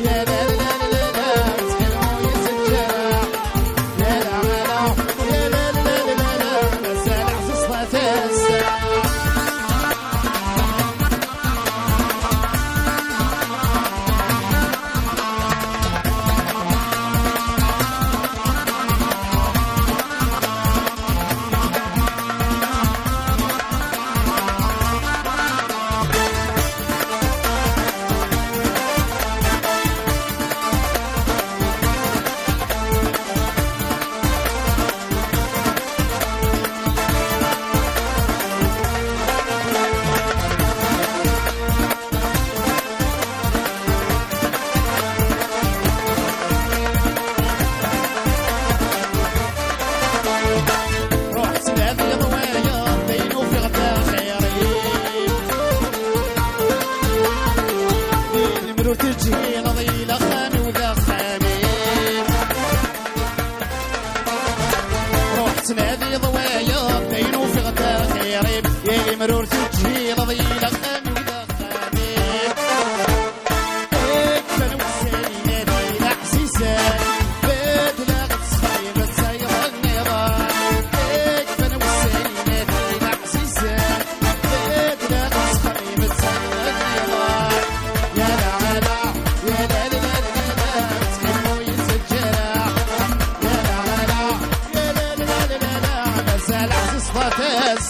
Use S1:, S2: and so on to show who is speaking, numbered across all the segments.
S1: يا لا لا لا لا تكلموا يسجل يا لا لا يا لا لا لا لا مازال عزيز طاتاس تجي نضيل خامي وذا خامي روحت نادي ضوايا بينو في غدا خيري يا مرور تجي نضيل خامي وذا خامي اكفن وسالي نادي العزيزان بدلا غتصفي بتسير النظام اكفن وسالي نادي العزيزان بدلا غتصفي بتسير النظام يا لا يا لا لا لا لا تكلموا يسجل يا لا لا يا لا لا لا لا مازال عزيز طاتاس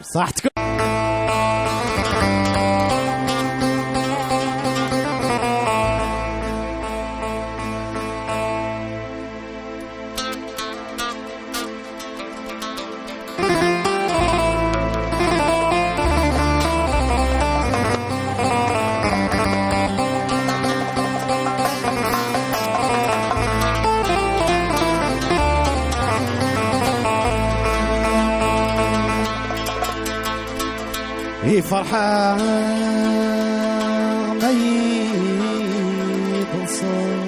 S1: صحتكم هي فرحة ما يتوصل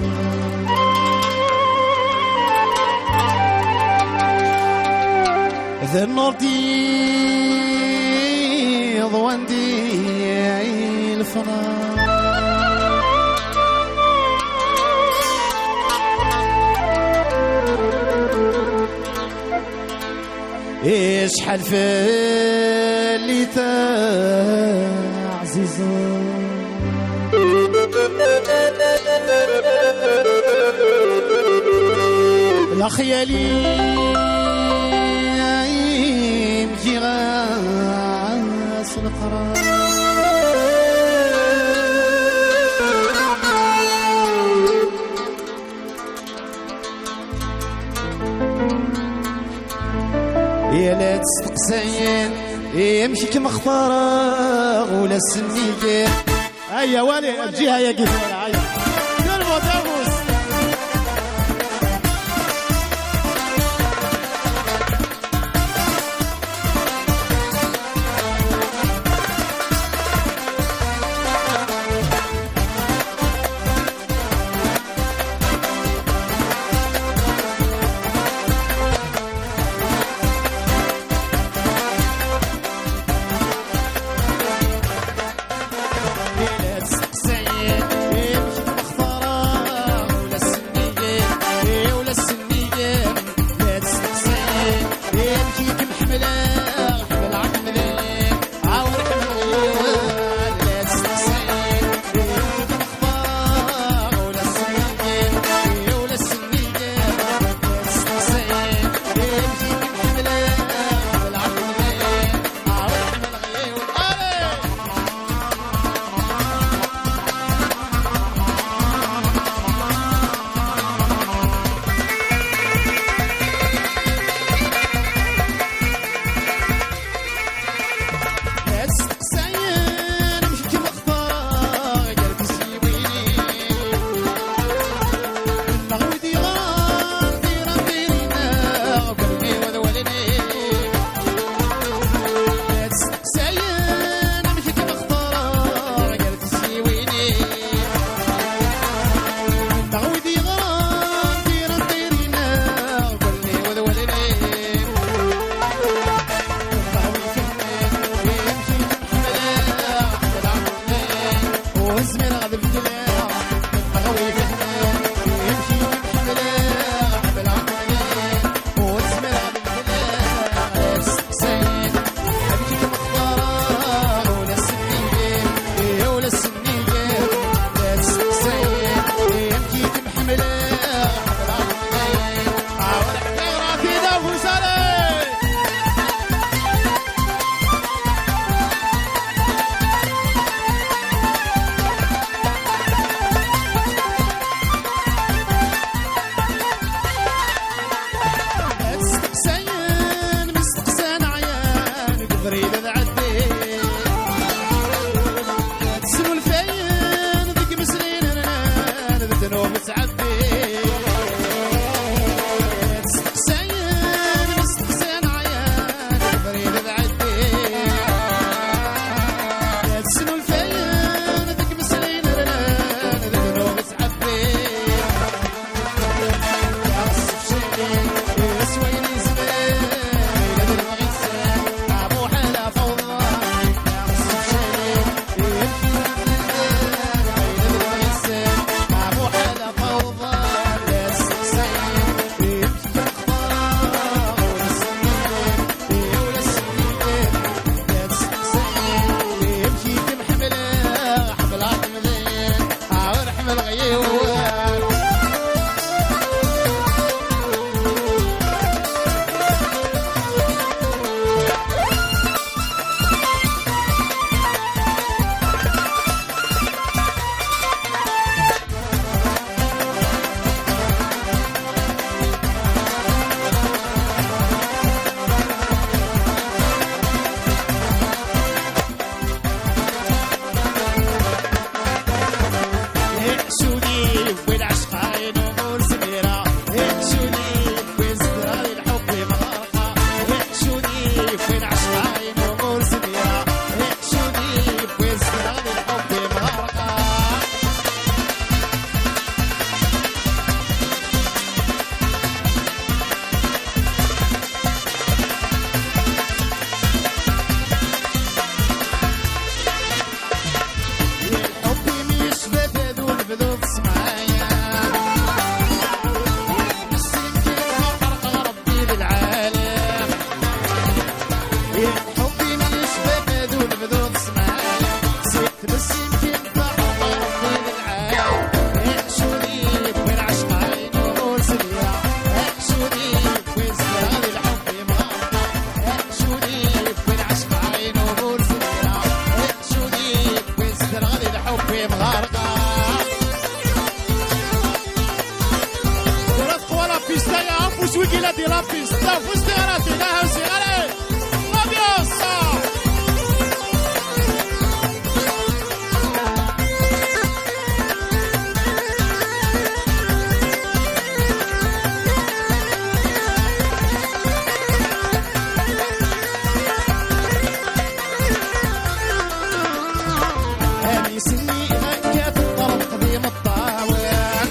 S1: ذا النور دي ضوان دي الفنان شحال في اللي عزيزة لا خيالي يمشي غاس القرار يا لا تستقسين يمشي كما اختاره ولا السنيكين هيا والي الجهه يا كيف هيا ديروا دابوس حبي من يشبه هذول بذوق سماع ست بس يمكن ضحى ربي للعاية شوني وين عشق عين ومرسلية شوني وين زرار الحب مغرقة شوني وين عشق عين ومرسلية شوني وين زرار الحب مغرقة pista ya ambos wikila de la pista fuiste garante la hasigare rabiosa هاني سني هكا الطرب قديم الطاوع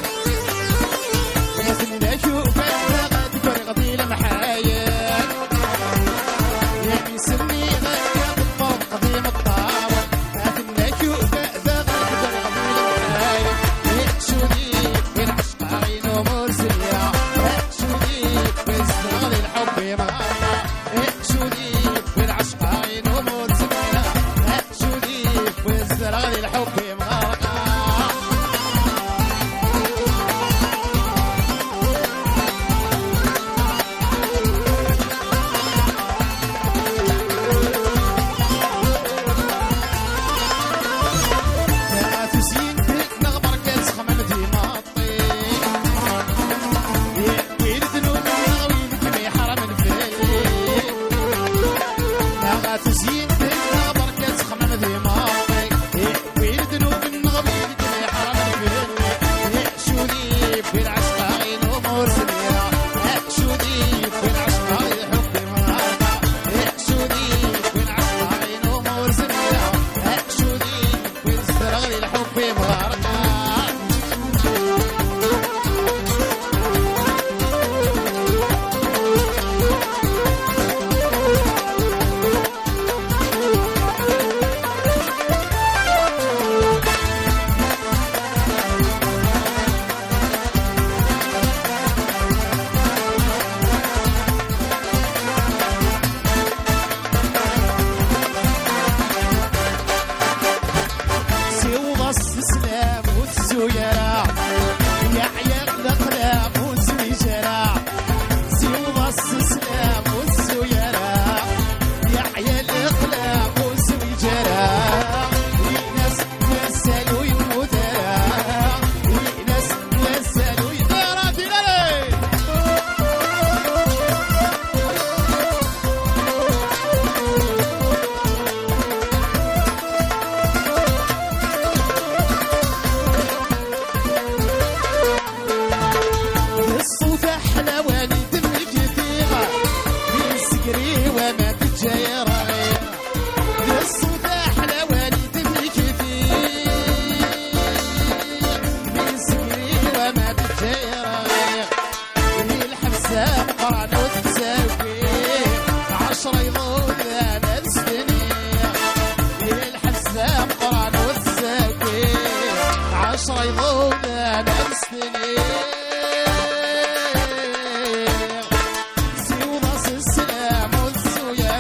S1: سيوضا السلام والسويا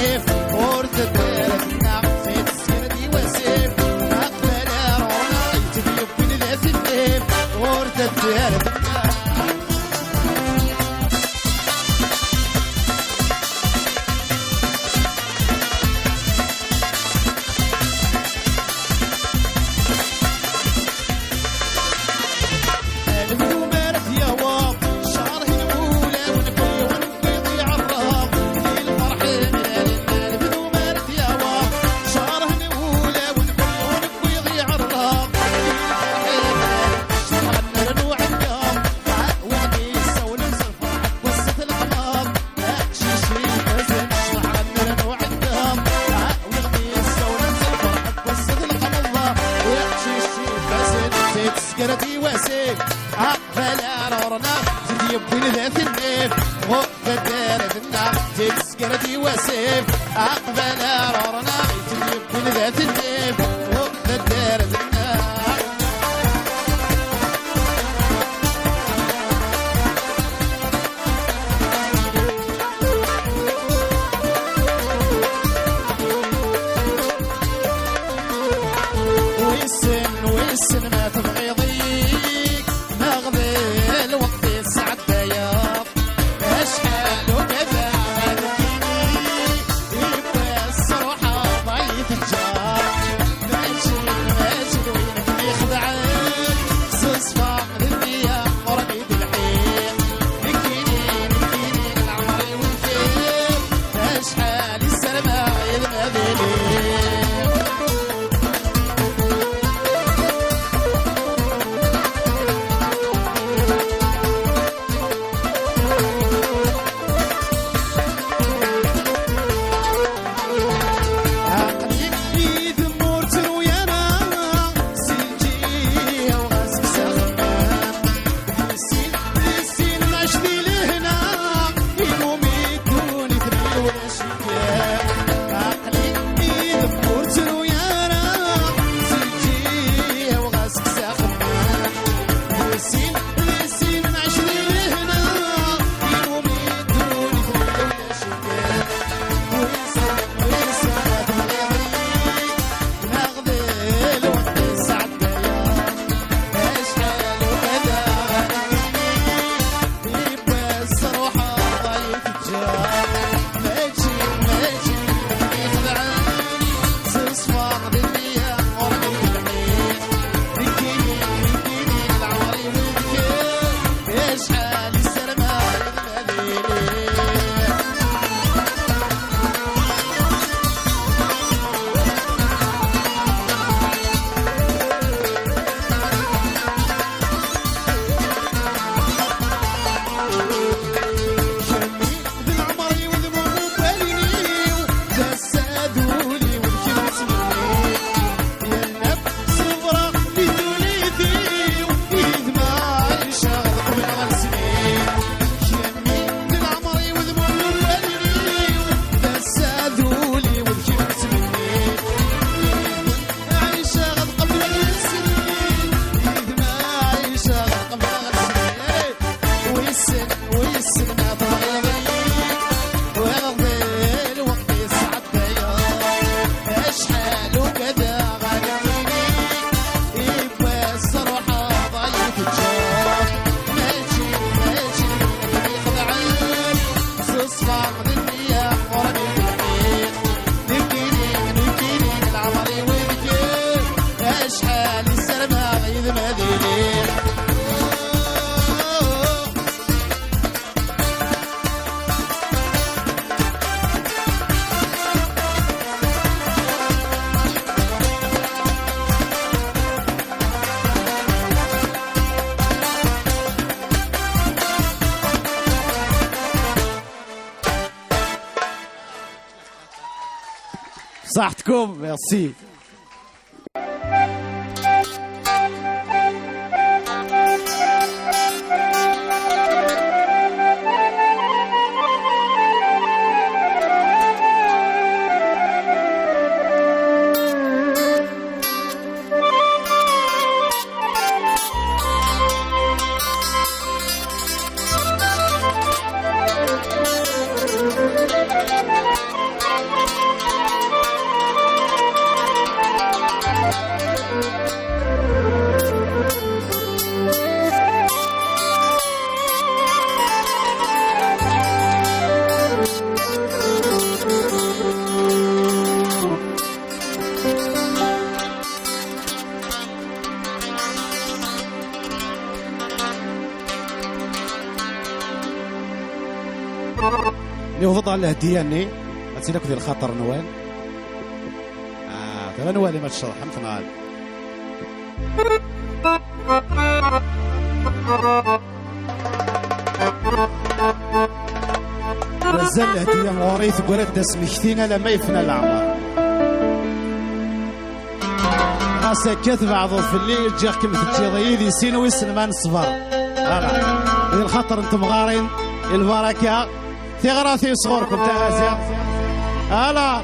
S1: النيف ورد الدارتنا في تسكردي وسيف أقبل رونا يتبيب بين ذات النيف ورد الدارتنا سكرتي وسيف أقبل عرورنا تجيب بين ذات النيف وقف الدار ذنا سكرتي وسيف أقبل عرورنا تجيب بين ذات النيف وقف الدار ذنا والسن ما تبغي يضيق نغضي الوقت يسعد دياض اشحال وكذا هذكيني يبقى الصروحة ضيف الجار ماشي وينك يخدعك صصفة للدنيا ورقي بالحيط نكيني العمر والخير اشحال السلمى يذمذلي صحتكم ميرسي. يوضع على الهدياني أتسيلك ذي الخاطر نوال ترى نوالي ما تشرح حمتنا مازال الهدية موريث قريت اسمكتينا لما يفنى العمر راسك كذب عضو في الليل جاك كلمة التيضيذ يسين ويسن ما نصبر ذي الخطر انتم غارين البركة ثغراثي صغوركم تغازي هلا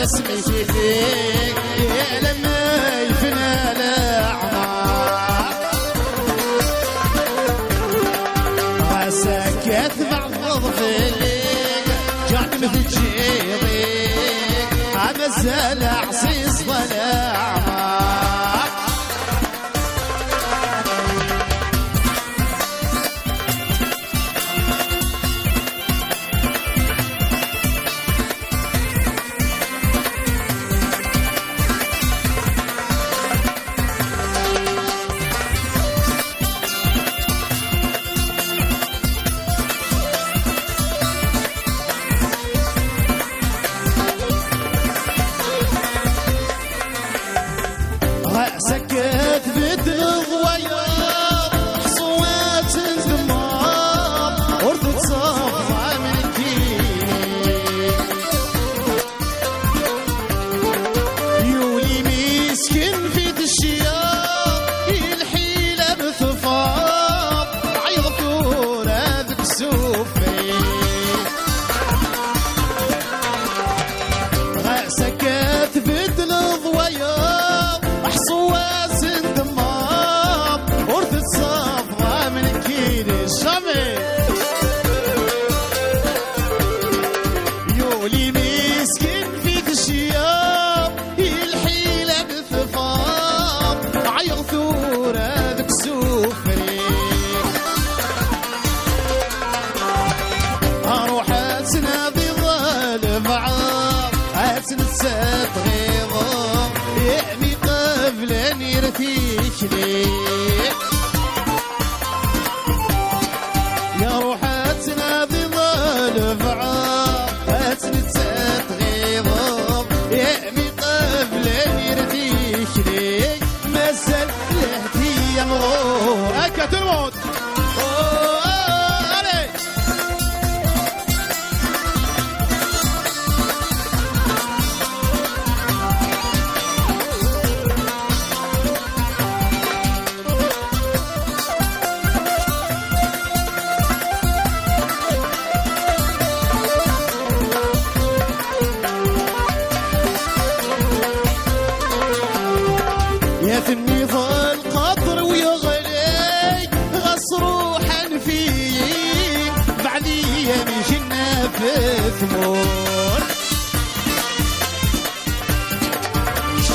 S1: اسمي فيك يا لما يفنى الأعمار راسك يتبع ظفلك جعت مثل جيضيك عمزل عصيص الأعمار تغيظهم يحمي قبل يرثيك ليه يا روحة تنادي ظل بعض تغيظهم يحمي قبل يرثيك ليه مسل لهدي يمغور أكا ترمود يثني ظل قطر ويغلي غص روحا فيه بعدي يمشينا في ثمور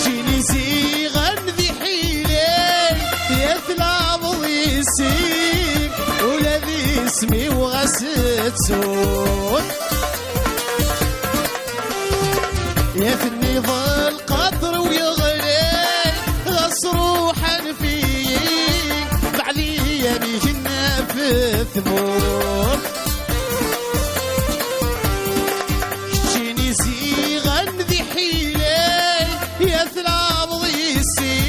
S1: شيني زيغا ذي حيلي يثلاب ضيسيك ولا ذي اسمي وغست سور يا فني ظل قدر ويغلي غص روحا فيك بعدي يا بيجنا في الثمور شتيني زيغا ذي حيلي يا ثلاب ضيسي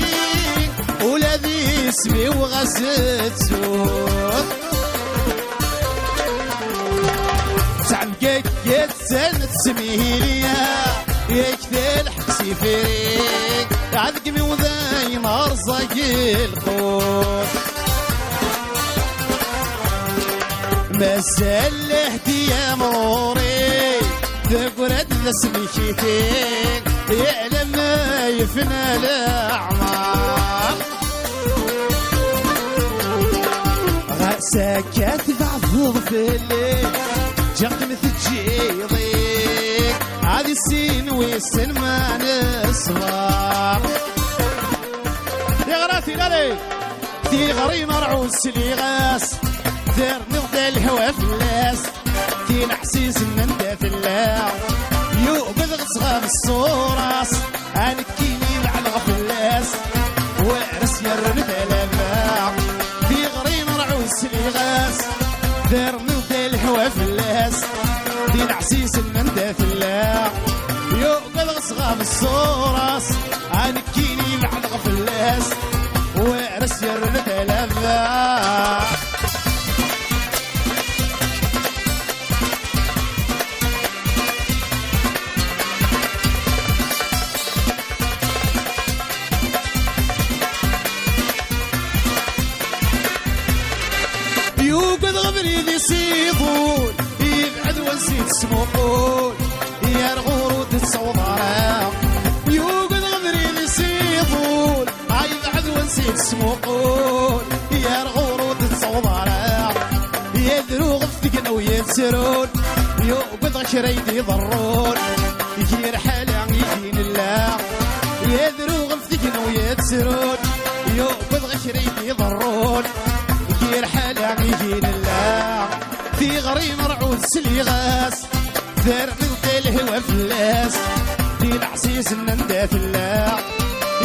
S1: ولا ذي اسمي وغسد سوق تعمقك يتسن تسميليا يكثل حبسي فريق عذقمي وذاي مرزق الخوف مسألة يا مروري ذكرت اسمي شيتين يعلم ما يفنى الأعمار سكت بعض في الليل جرت مثل جيضيك هذه السين والسن ما نصبر يا غراتي لالي تي غري مرعوس لي غاس دير نغدا الهوا فلاس تي نحسيس ان انت في الله يوقظ غصغام الصوراس انا كيني مع الغفلاس وارس يرد الاباع تي غري مرعوس لي غاس دير نغدا الهوا فلاس تي نحسيس ان انت في الله يوقظ غصغام الصوراس انا كيني مع الغفلاس وارس يرد الاباع يوقظ غبري ذي سيطول يبعد ونسيت سموقول يا الغرود تصوضها يوقظ غبري ذي سيطول يبعد ونسيت سموقول يا الغرود تصوضها يا دروغ فتقنا ويتسرون يوقظ غشريدي ضرون يجي رحالة يجين الله يا دروغ فتقنا ويتسرون يوقظ غشريدي ضرون الحالة يجين الله في غريم رعوس لي غاس ذر نلقي الهوا فلاس في العسيس النندى في الله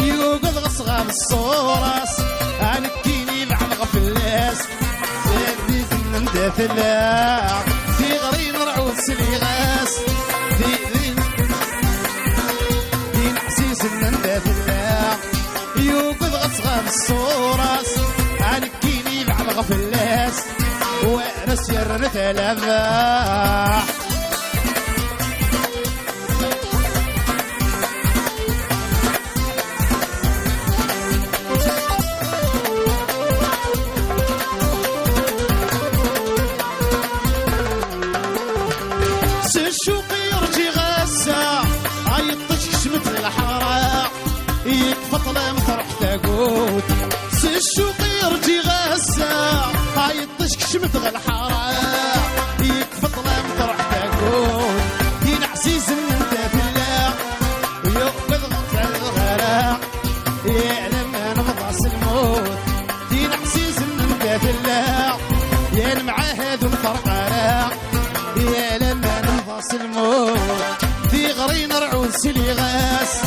S1: يوقظ غصغام الصوراس عنكيني مع الغفلاس ذر النندى في الله في غريم رعوس لي غاس في العسيس النندى في الله يوقظ غصغام الصوراس عنكيني مع الغفلاس وارس يرث الاباع سشوق يرجي غاسة عيطش مثل الحرارة يكفط لمطرح تقود سشوق يرجي غاسة عيطش مثل الحرارة يكفط لمطرح تقود دين عزيز من انت في الله ويوقظ غفل الغلاء يعلم انا مضاس الموت دين عزيز من انت في الله يا المعاهد والفرقانة يعلم انا مضاس الموت في غرين رعوس لي غاس